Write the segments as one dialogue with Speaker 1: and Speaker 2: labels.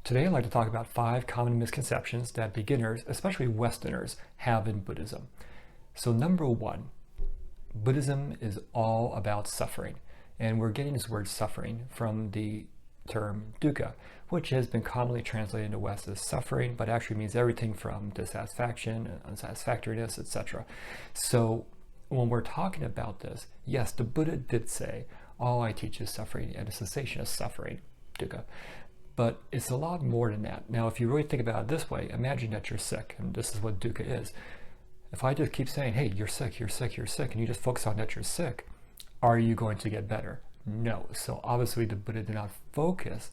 Speaker 1: Today I'd like to talk about 5 common misconceptions that beginners, especially Westerners, have in Buddhism. So number 1, Buddhism is all about suffering. And we're getting this word suffering from the term dukkha, which has been commonly translated into West as suffering, but actually means everything from dissatisfaction, unsatisfactoriness, etc. So when we're talking about this, yes, the Buddha did say, all I teach is suffering and a cessation of suffering, dukkha. But it's a lot more than that. Now, if you really think about it this way, imagine that you're sick, and this is what dukkha is. If I just keep saying, hey, you're sick, you're sick, you're sick, and you just focus on that you're sick, are you going to get better? No. So obviously the Buddha did not focus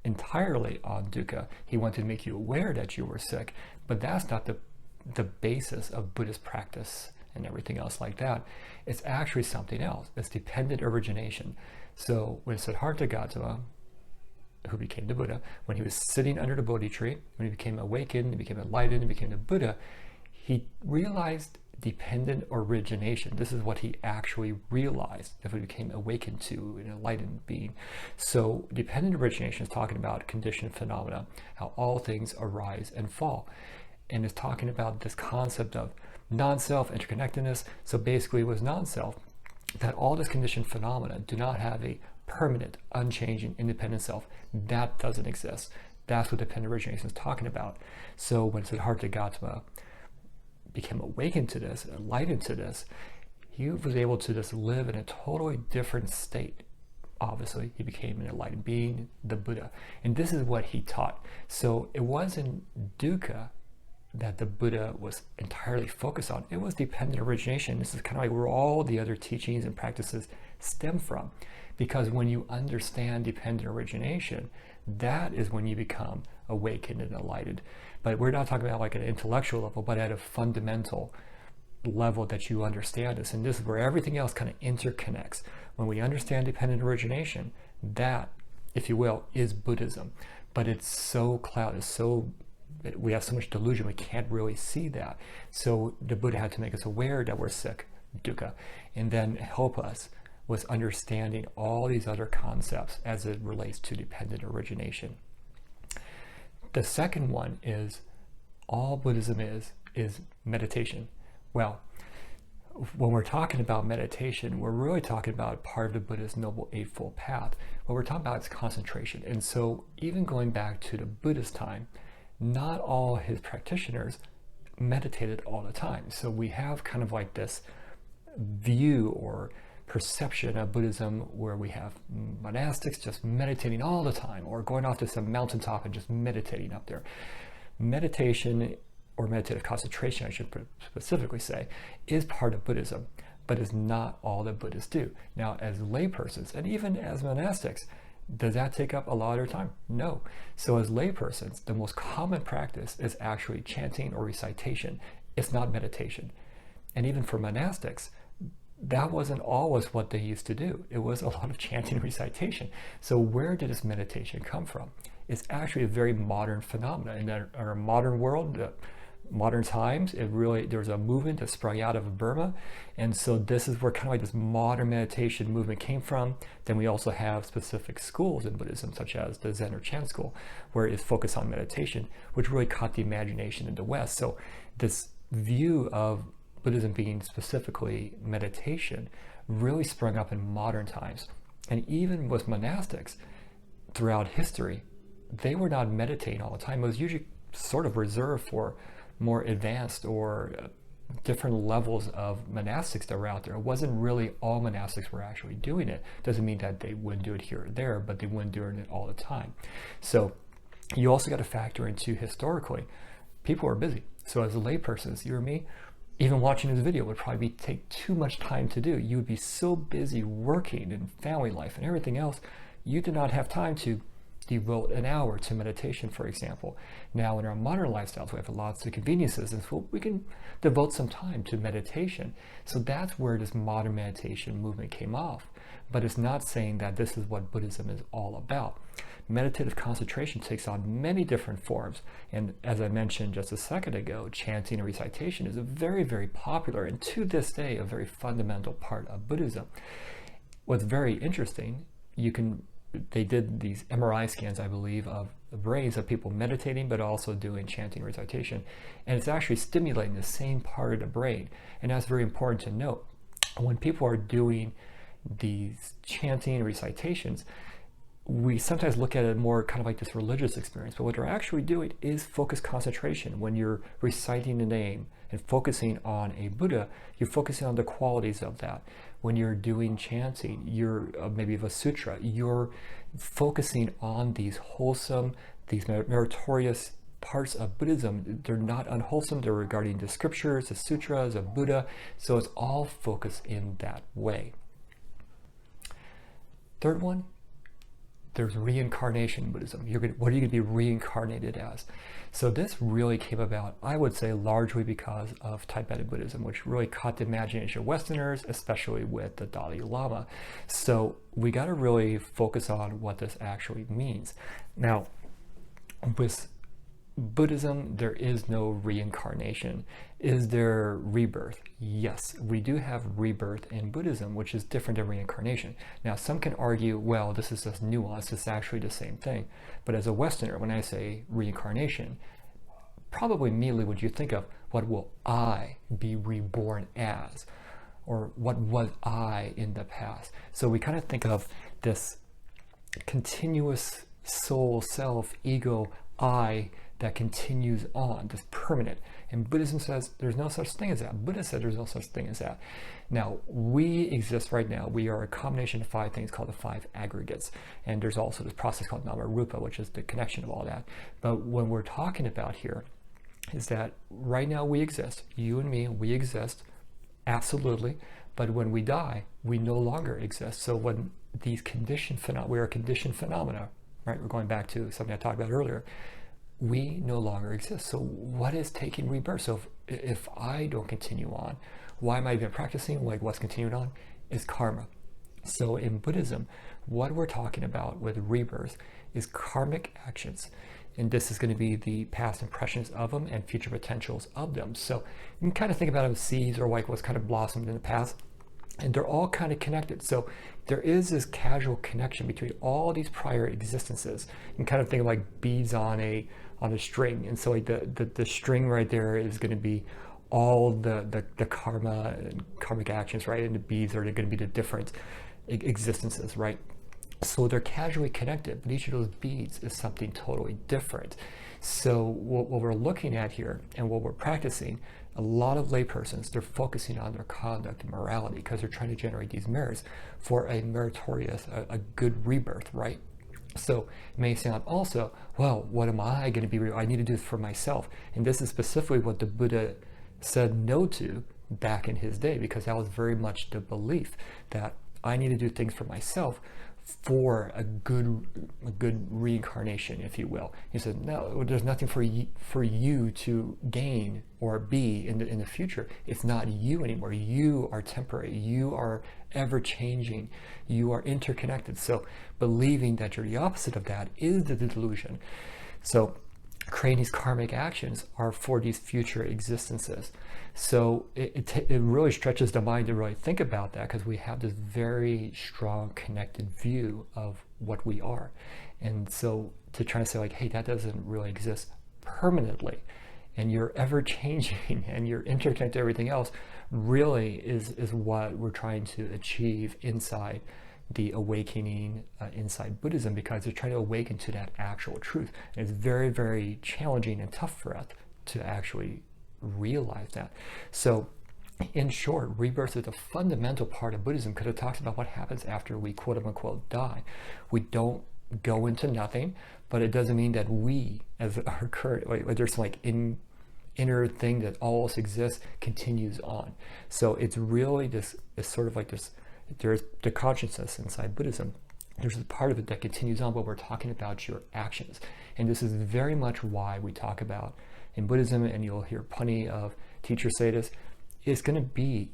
Speaker 1: entirely on dukkha. He wanted to make you aware that you were sick, but that's not the basis of Buddhist practice and everything else like that. It's actually something else. It's dependent origination. So when Siddhartha Gautama, who became the Buddha, when he was sitting under the Bodhi tree, when he became awakened, he became enlightened, he became the Buddha, he realized dependent origination. This is what he actually realized, that he became awakened to an enlightened being. So dependent origination is talking about conditioned phenomena, how all things arise and fall. And it's talking about this concept of non-self, interconnectedness. So basically it was non-self, that all this conditioned phenomena do not have a permanent, unchanging, independent self. That doesn't exist. That's what dependent origination is talking about. So when Siddhartha Gautama became awakened to this, enlightened to this, he was able to just live in a totally different state. Obviously, he became an enlightened being, the Buddha. And this is what he taught. So it wasn't dukkha that the Buddha was entirely focused on. It was dependent origination. This is kind of like where all the other teachings and practices stem from. Because when you understand dependent origination, that is when you become awakened and enlightened. But we're not talking about like an intellectual level, but at a fundamental level that you understand this. And this is where everything else kind of interconnects. When we understand dependent origination, that, if you will, is Buddhism. But it's so clouded, we have so much delusion, we can't really see that. So the Buddha had to make us aware that we're sick, dukkha, and then help us with understanding all these other concepts as it relates to dependent origination. The second one is all Buddhism is meditation. Well, when we're talking about meditation, we're really talking about part of the Buddha's Noble Eightfold Path. What we're talking about is concentration. And so even going back to the Buddha's time, not all his practitioners meditated all the time. So we have kind of like this view or perception of Buddhism where we have monastics just meditating all the time, or going off to some mountaintop and just meditating up there. Meditation, or meditative concentration, I should specifically say, is part of Buddhism, but is not all that Buddhists do. Now, as laypersons, and even as monastics, does that take up a lot of their time? No. So as laypersons, the most common practice is actually chanting or recitation. It's not meditation. And even for monastics, that wasn't always what they used to do. It was a lot of chanting and recitation. So where did this meditation come from? It's actually a very modern phenomenon. In our modern world, modern times, there's a movement that sprung out of Burma. And so this is where kind of like this modern meditation movement came from. Then we also have specific schools in Buddhism, such as the Zen or Chan school, where it's focused on meditation, which really caught the imagination in the West. So this view of Buddhism being specifically meditation really sprung up in modern times. And even with monastics throughout history, they were not meditating all the time. It was usually sort of reserved for more advanced or different levels of monastics that were out there. It wasn't really all monastics were actually doing it. Doesn't mean that they wouldn't do it here or there, but they wouldn't do it all the time. So you also got to factor into historically, people are busy. So as a laypersons, you or me, even watching this video would probably take too much time to do. You would be so busy working and family life and everything else, you did not have time to devote an hour to meditation, for example. Now in our modern lifestyles, we have lots of conveniences, and so we can devote some time to meditation. So that's where this modern meditation movement came off. But it's not saying that this is what Buddhism is all about. Meditative concentration takes on many different forms. And as I mentioned just a second ago, chanting and recitation is a very, very popular, and to this day, a very fundamental part of Buddhism. What's very interesting, they did these MRI scans, I believe, of brains of people meditating, but also doing chanting recitation. And it's actually stimulating the same part of the brain. And that's very important to note. When people are doing these chanting recitations, we sometimes look at it more kind of like this religious experience, but what they're actually doing is focused concentration. When you're reciting the name and focusing on a Buddha, you're focusing on the qualities of that. When you're doing chanting, you're maybe of a sutra, you're focusing on these wholesome, these meritorious parts of Buddhism. They're not unwholesome, they're regarding the scriptures, the sutras of Buddha, so it's all focused in that way. Third one, there's reincarnation Buddhism. What are you going to be reincarnated as? So this really came about, I would say, largely because of Tibetan Buddhism, which really caught the imagination of Westerners, especially with the Dalai Lama. So we got to really focus on what this actually means. Now, with Buddhism, there is no reincarnation. Is there rebirth? Yes, we do have rebirth in Buddhism, which is different than reincarnation. Now, some can argue, well, this is just nuance, it's actually the same thing. But as a Westerner, when I say reincarnation, probably immediately what you think of, what will I be reborn as? Or what was I in the past? So we kind of think of this continuous soul, self, ego, I, that continues on, this permanent. And Buddhism says there's no such thing as that. Buddha said there's no such thing as that. Now, we exist right now. We are a combination of 5 things called the 5 aggregates. And there's also this process called nama rupa, which is the connection of all that. But what we're talking about here is that right now we exist. You and me, we exist, absolutely. But when we die, we no longer exist. So when these conditioned phenomena, we are conditioned phenomena, right? We're going back to something I talked about earlier. We no longer exist. So what is taking rebirth? So if I don't continue on, why am I even practicing? Like, what's continued on is karma. So in Buddhism, what we're talking about with rebirth is karmic actions. And this is going to be the past impressions of them and future potentials of them. So you can kind of think about them as seeds or like what's kind of blossomed in the past. And they're all kind of connected. So there is this casual connection between all these prior existences. You can kind of think of like beads on a string. And so like the string right there is going to be all the karma and karmic actions, right? And the beads are going to be the different existences, right? So they're casually connected, but each of those beads is something totally different. So what we're looking at here and what we're practicing, a lot of laypersons, they're focusing on their conduct and morality because they're trying to generate these merits for a meritorious, a good rebirth, right? So it may sound also, well, what am I going to be? I need to do this for myself. And this is specifically what the Buddha said no to back in his day, because that was very much the belief that I need to do things for myself for a good reincarnation, if you will. He said, no, there's nothing for you to gain or be in the future. It's not you anymore. You are temporary. You are ever changing. You are interconnected. So believing that you're the opposite of that is the delusion. So creating these karmic actions are for these future existences. So it really stretches the mind to really think about that, because we have this very strong connected view of what we are. And so to try to say like, hey, that doesn't really exist permanently, and you're ever changing and you're interconnected to everything else, really is what we're trying to achieve inside the awakening inside Buddhism, because they're trying to awaken to that actual truth. And it's very, very challenging and tough for us to actually realize that. So in short, rebirth is a fundamental part of Buddhism, because it talks about what happens after we quote unquote die. We don't go into nothing, but it doesn't mean that we, as our current, like there's like inner thing that always exists, continues on. So it's really this, it's sort of like this, there's the consciousness inside Buddhism. There's a part of it that continues on, but we're talking about your actions. And this is very much why we talk about in Buddhism, and you'll hear plenty of teachers say this, it's going to be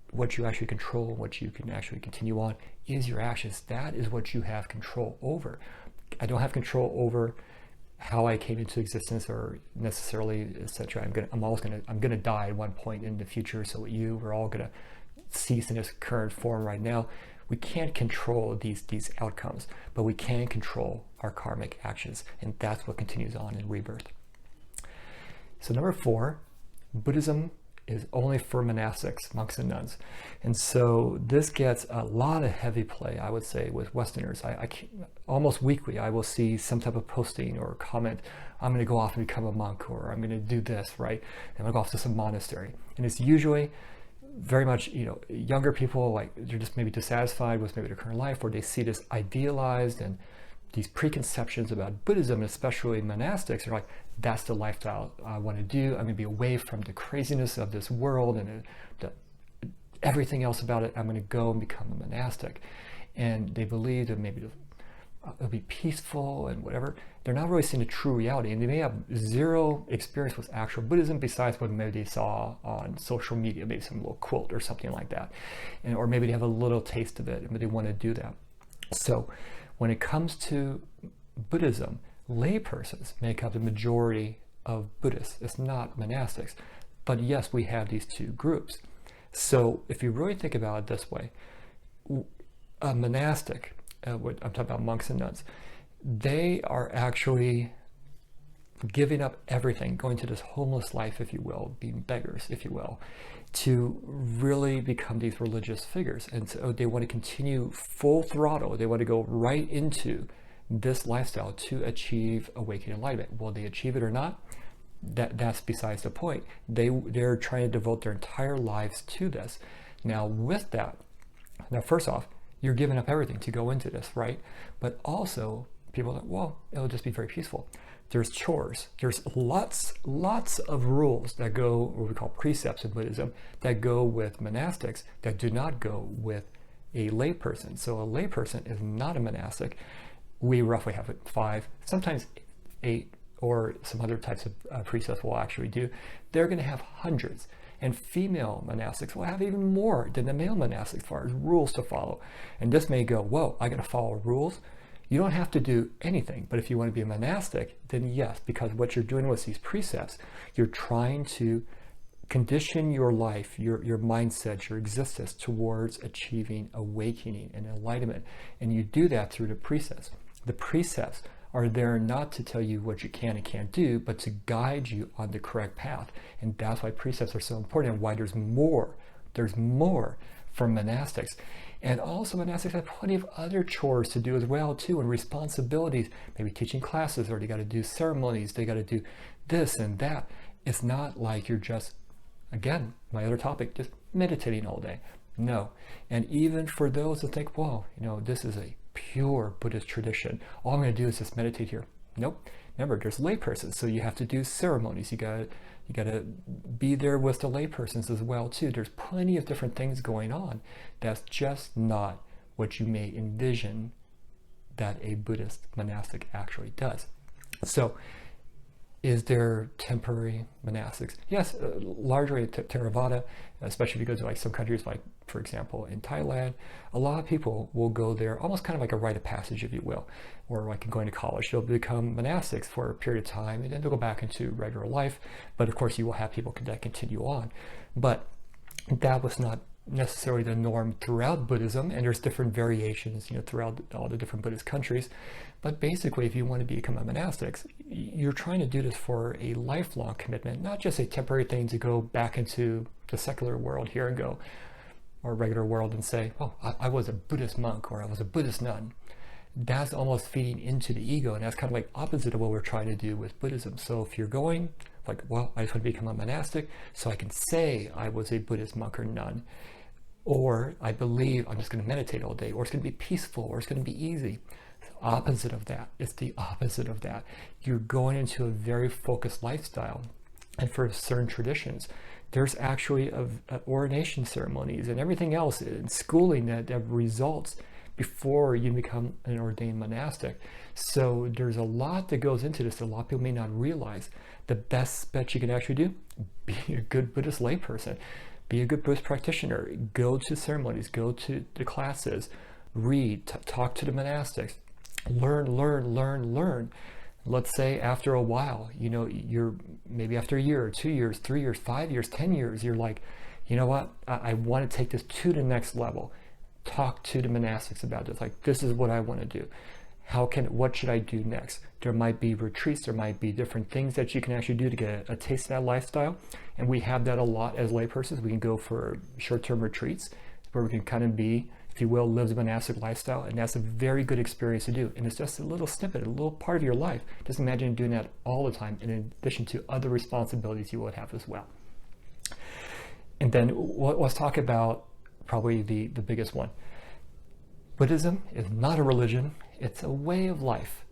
Speaker 1: what you actually control, what you can actually continue on, is your actions. That is what you have control over. I don't have control over how I came into existence or necessarily, etc. I'm gonna die at one point in the future. So we're all gonna cease in its current form right now. We can't control these outcomes, but we can control our karmic actions, and that's what continues on in rebirth. So number 4, Buddhism is only for monastics, monks and nuns. And so this gets a lot of heavy play, I would say, with Westerners. Almost weekly, I will see some type of posting or comment, I'm going to go off and become a monk, or I'm going to do this, right? I'm going to go off to some monastery. And it's usually very much, younger people, like they're just maybe dissatisfied with maybe their current life, or they see this idealized and these preconceptions about Buddhism, especially monastics, are like, that's the lifestyle I want to do. I'm going to be away from the craziness of this world and everything else about it. I'm going to go and become a monastic. And they believe that maybe it'll be peaceful and whatever. They're not really seeing the true reality, and they may have zero experience with actual Buddhism besides what maybe they saw on social media, maybe some little quote or something like that. Or maybe they have a little taste of it, but they want to do that. So when it comes to Buddhism, laypersons make up the majority of Buddhists. It's not monastics. But yes, we have these two groups. So if you really think about it this way, a monastic, I'm talking about monks and nuns, they are actually giving up everything, going to this homeless life, if you will, being beggars, if you will, to really become these religious figures. And so they want to continue full throttle. They want to go right into this lifestyle to achieve awakening enlightenment. Will they achieve it or not? That's besides the point. They're trying to devote their entire lives to this. Now with that, first off, you're giving up everything to go into this, right? But also, people are like, well, it'll just be very peaceful. There's chores. There's lots of rules that go, what we call precepts in Buddhism, that go with monastics that do not go with a layperson. So a layperson is not a monastic. We roughly have 5, sometimes 8, or some other types of precepts we'll actually do. They're going to have hundreds. And female monastics will have even more than the male monastics as far as rules to follow. And this may go, whoa, I got to follow rules. You don't have to do anything, but if you want to be a monastic, then yes, because what you're doing with these precepts, you're trying to condition your life, your mindset, your existence towards achieving awakening and enlightenment. And you do that through the precepts. The precepts are there not to tell you what you can and can't do, but to guide you on the correct path. And that's why precepts are so important, and why there's more from monastics. And also monastics have plenty of other chores to do as well too, and responsibilities, maybe teaching classes, or they got to do ceremonies, they got to do this and that. It's not like you're just, again, my other topic, just meditating all day. No. And even for those who think, well, this is a pure Buddhist tradition, all I'm going to do is just meditate here. Nope. Remember, there's laypersons, so you have to do ceremonies. You got to be there with the laypersons as well too. There's plenty of different things going on. That's just not what you may envision that a Buddhist monastic actually does. So, is there temporary monastics? Yes, largely Theravada, especially if you go to like some countries, like for example in Thailand, a lot of people will go there almost kind of like a rite of passage, if you will, or like going to college. They'll become monastics for a period of time, and then they'll go back into regular life. But of course, you will have people that continue on. But that was not necessarily the norm throughout Buddhism, and there's different variations, throughout all the different Buddhist countries. But basically, if you want to become a monastic, you're trying to do this for a lifelong commitment, not just a temporary thing to go back into the secular world here and go, or regular world, and say, oh, I was a Buddhist monk, or I was a Buddhist nun. That's almost feeding into the ego, and that's kind of like opposite of what we're trying to do with Buddhism. So if you're going like, well, I just want to become a monastic so I can say I was a Buddhist monk or nun, or I believe I'm just going to meditate all day, or it's going to be peaceful, or it's going to be easy. Opposite of that. It's the opposite of that. You're going into a very focused lifestyle. And for certain traditions, there's actually ordination ceremonies and everything else in schooling that results before you become an ordained monastic. So there's a lot that goes into this that a lot of people may not realize. The best bet you can actually do, be a good Buddhist layperson. Be a good Buddhist practitioner. Go to ceremonies, go to the classes, read, talk to the monastics, learn. Let's say after a while, you're maybe after a year or 2 years, 3 years, 5 years, 10 years, you're like, you know what, I want to take this to the next level. talk to the monastics about it. Like, this is what I want to do. What should I do next? There might be retreats, there might be different things that you can actually do to get a taste of that lifestyle. And we have that a lot as laypersons. We can go for short-term retreats where we can kind of be, if you will, live the monastic lifestyle. And that's a very good experience to do. And it's just a little snippet, a little part of your life. Just imagine doing that all the time in addition to other responsibilities you would have as well. And then let's talk about probably the biggest one. Buddhism is not a religion, it's a way of life.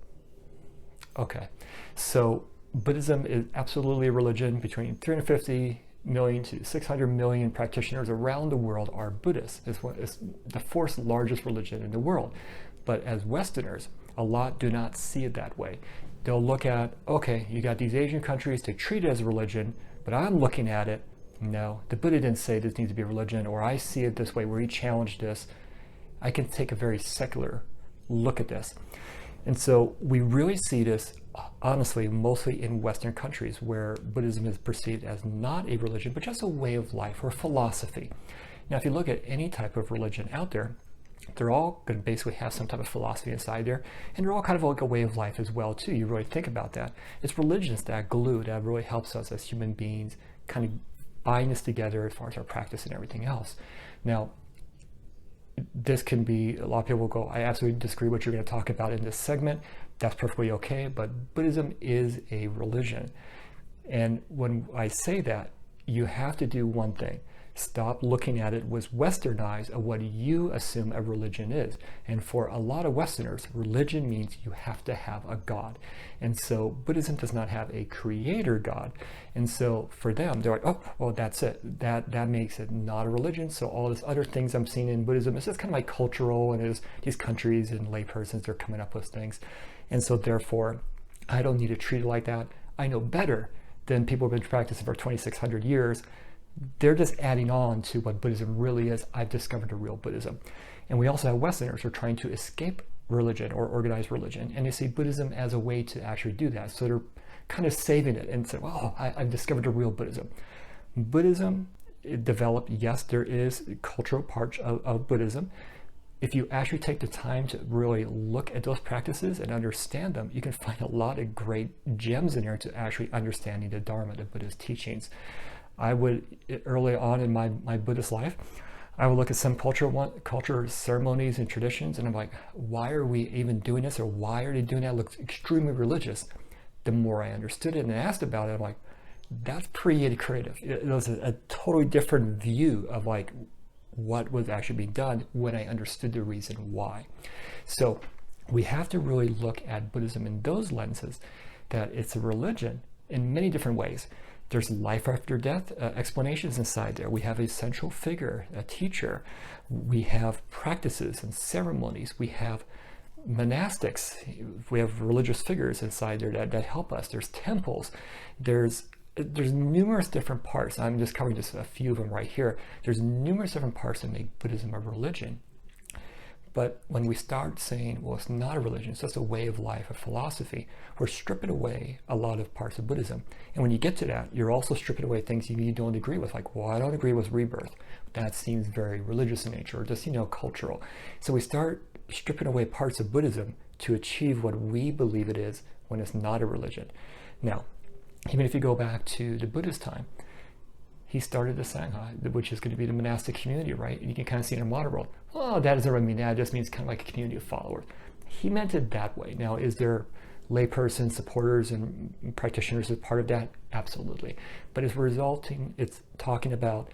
Speaker 1: Okay, so Buddhism is absolutely a religion. Between 350 million to 600 million practitioners around the world are Buddhists. It's the fourth largest religion in the world. But as Westerners, a lot do not see it that way. They'll look at, okay, you got these Asian countries, they treat it as a religion, but I'm looking at it, no, the Buddha didn't say this needs to be a religion, or I see it this way, where he challenged this. I can take a very secular look at this. And so we really see this, honestly, mostly in Western countries where Buddhism is perceived as not a religion, but just a way of life or philosophy. Now, if you look at any type of religion out there, they're all going to basically have some type of philosophy inside there, and they're all kind of like a way of life as well, too. You really think about that. It's religions, that glue that really helps us as human beings kind of bind us together as far as our practice and everything else. Now, this can be, a lot of people will go, I absolutely disagree what you're going to talk about in this segment. That's perfectly okay, but Buddhism is a religion. And when I say that, you have to do one thing. Stop looking at it with Western eyes of what you assume a religion is. And for a lot of Westerners, religion means you have to have a God. And so Buddhism does not have a creator God. And so for them, they're like, oh, well, that's it. That makes it not a religion. So all these other things I'm seeing in Buddhism, it's just kind of like cultural, and there's these countries and laypersons, they're coming up with things. And so therefore, I don't need to treat it like that. I know better than people who have been practicing for 2,600 years. They're just adding on to what Buddhism really is. I've discovered a real Buddhism. And we also have Westerners who are trying to escape religion or organized religion, and they see Buddhism as a way to actually do that. So they're kind of saving it and say, well, I've discovered a real Buddhism. Buddhism developed, yes, there is cultural parts of Buddhism. If you actually take the time to really look at those practices and understand them, you can find a lot of great gems in there to actually understanding the Dharma, the Buddha's teachings. I would, early on in my Buddhist life, I would look at some culture ceremonies and traditions, and I'm like, why are we even doing this, or why are they doing that? It looks extremely religious. The more I understood it and asked about it, I'm like, that's pretty creative. It was a totally different view of like what was actually being done when I understood the reason why. So we have to really look at Buddhism in those lenses, that it's a religion in many different ways. There's life after death explanations inside there. We have a central figure, a teacher. We have practices and ceremonies. We have monastics. We have religious figures inside there that help us. There's temples. There's numerous different parts. I'm just covering just a few of them right here. There's numerous different parts that make Buddhism a religion. But when we start saying, well, it's not a religion, it's just a way of life, a philosophy, we're stripping away a lot of parts of Buddhism. And when you get to that, you're also stripping away things you don't agree with, like, well, I don't agree with rebirth. That seems very religious in nature, or just, cultural. So we start stripping away parts of Buddhism to achieve what we believe it is when it's not a religion. Now, even if you go back to the Buddhist time, he started the Sangha, which is going to be the monastic community, right? And you can kind of see in a modern world, oh, that doesn't really mean that. It just means kind of like a community of followers. He meant it that way. Now, is there layperson supporters and practitioners as part of that? Absolutely. But it's talking about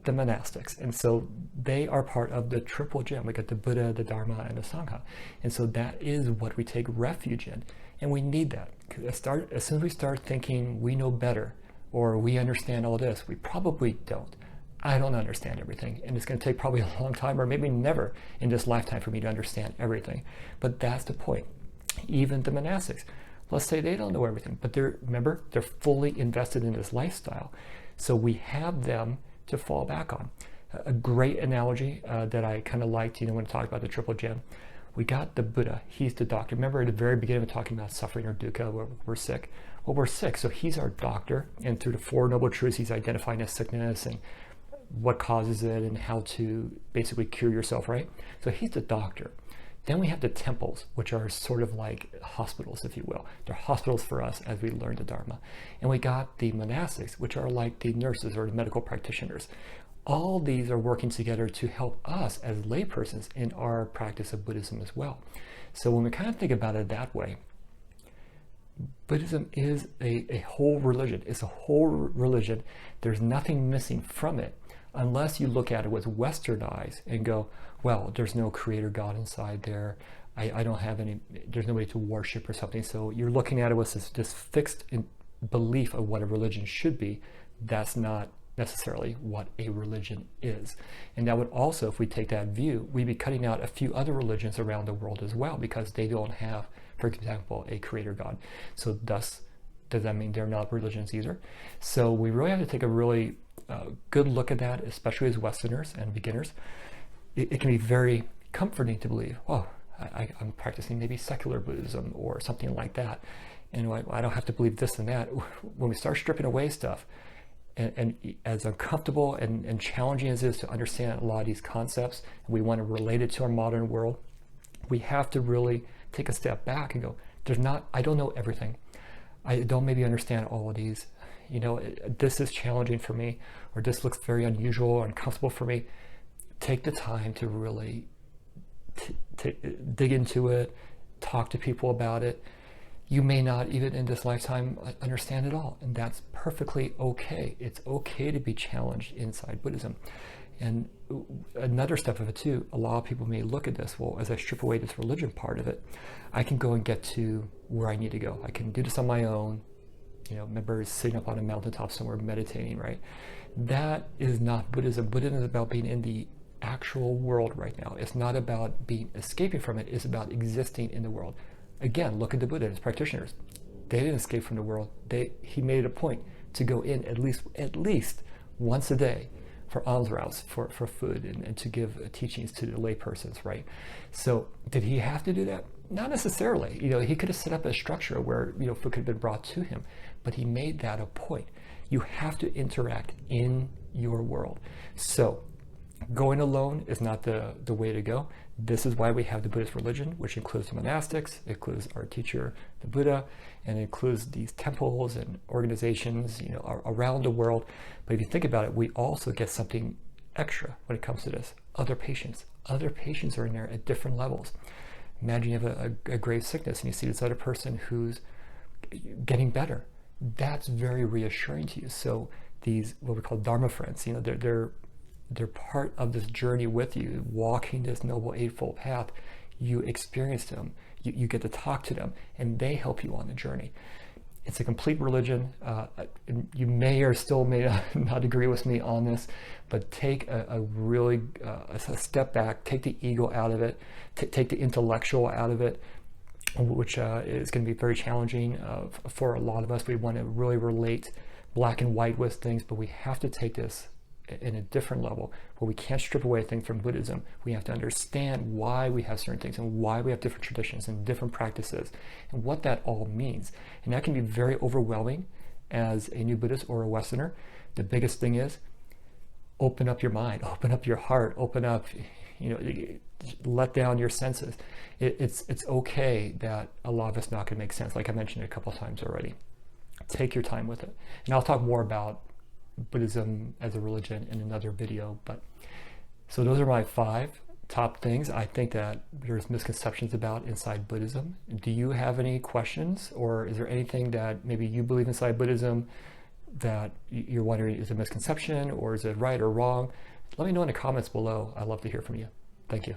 Speaker 1: the monastics. And so they are part of the triple gem. We got the Buddha, the Dharma, and the Sangha. And so that is what we take refuge in. And we need that. As soon as we start thinking we know better, or we understand all this, we probably don't. I don't understand everything, and it's going to take probably a long time, or maybe never in this lifetime, for me to understand everything. But that's the point. Even the monastics, let's say they don't know everything, but they're fully invested in this lifestyle. So we have them to fall back on. A great analogy that I kind of liked, when I talk about the triple gem, we got the Buddha. He's the doctor. Remember at the very beginning of talking about suffering or dukkha, where we're sick? Well, we're sick, so he's our doctor, and through the Four Noble Truths, he's identifying as sickness and what causes it and how to basically cure yourself, right? So he's the doctor. Then we have the temples, which are sort of like hospitals, if you will. They're hospitals for us as we learn the Dharma. And we got the monastics, which are like the nurses or the medical practitioners. All these are working together to help us as laypersons in our practice of Buddhism as well. So when we kind of think about it that way, Buddhism is a whole religion. It's a whole religion. There's nothing missing from it, unless you look at it with Western eyes and go, well, there's no creator God inside there. I don't have any, there's nobody to worship or something. So you're looking at it with this fixed belief of what a religion should be. That's not necessarily what a religion is. And that would also, if we take that view, we'd be cutting out a few other religions around the world as well, because they don't have, for example, a creator God. So thus, does that mean they're not religions either? So we really have to take a really good look at that, especially as Westerners and beginners. It can be very comforting to believe, oh, I'm practicing maybe secular Buddhism or something like that, and I don't have to believe this and that. When we start stripping away stuff, and as uncomfortable and challenging as it is to understand a lot of these concepts, and we want to relate it to our modern world, we have to really take a step back and go, I don't know everything. I don't maybe understand all of these. You know, this is challenging for me, or this looks very unusual or uncomfortable for me. Take the time to really dig into it, talk to people about it. You may not even in this lifetime understand it all, and that's perfectly okay. It's okay to be challenged inside Buddhism. And another step of it too, a lot of people may look at this, well, as I strip away this religion part of it, I can go and get to where I need to go. I can do this on my own. You know, remember sitting up on a mountaintop somewhere meditating, right? That is not Buddhism. Buddhism is about being in the actual world right now. It's not about escaping from it. It's about existing in the world. Again, look at the Buddha and his practitioners. They didn't escape from the world. He made it a point to go in at least once a day for alms rounds, for food, and to give teachings to the lay persons, right? So did he have to do that? Not necessarily. You know, he could have set up a structure where, you know, food could have been brought to him, but he made that a point. You have to interact in your world. So going alone is not the way to go. This is why we have the Buddhist religion, which includes the monastics, it includes our teacher, the Buddha, and it includes these temples and organizations, you know, around the world. But if you think about it, we also get something extra when it comes to this. Other patients. Other patients are in there at different levels. Imagine you have a grave sickness and you see this other person who's getting better. That's very reassuring to you. So these, what we call Dharma friends, you know, they're part of this journey with you, walking this Noble Eightfold Path. You experience them, you get to talk to them, and they help you on the journey. It's a complete religion. You may or still may not agree with me on this, but take a really a step back, take the ego out of it, take the intellectual out of it, which is going to be very challenging for a lot of us. We want to really relate black and white with things, but we have to take this in a different level where we can't strip away things from Buddhism. We have to understand why we have certain things and why we have different traditions and different practices and what that all means. And that can be very overwhelming as a new Buddhist or a Westerner. The biggest thing is open up your mind, open up your heart, open up, you know, let down your senses. It's okay that a lot of it's not going to make sense, like I mentioned a couple of times already. Take your time with it. And I'll talk more about Buddhism as a religion in another video. But so those are my 5 top things I think that there's misconceptions about inside Buddhism. Do you have any questions, or is there anything that maybe you believe inside Buddhism that you're wondering is a misconception, or is it right or wrong? Let me know in the comments below. I'd love to hear from you. Thank you.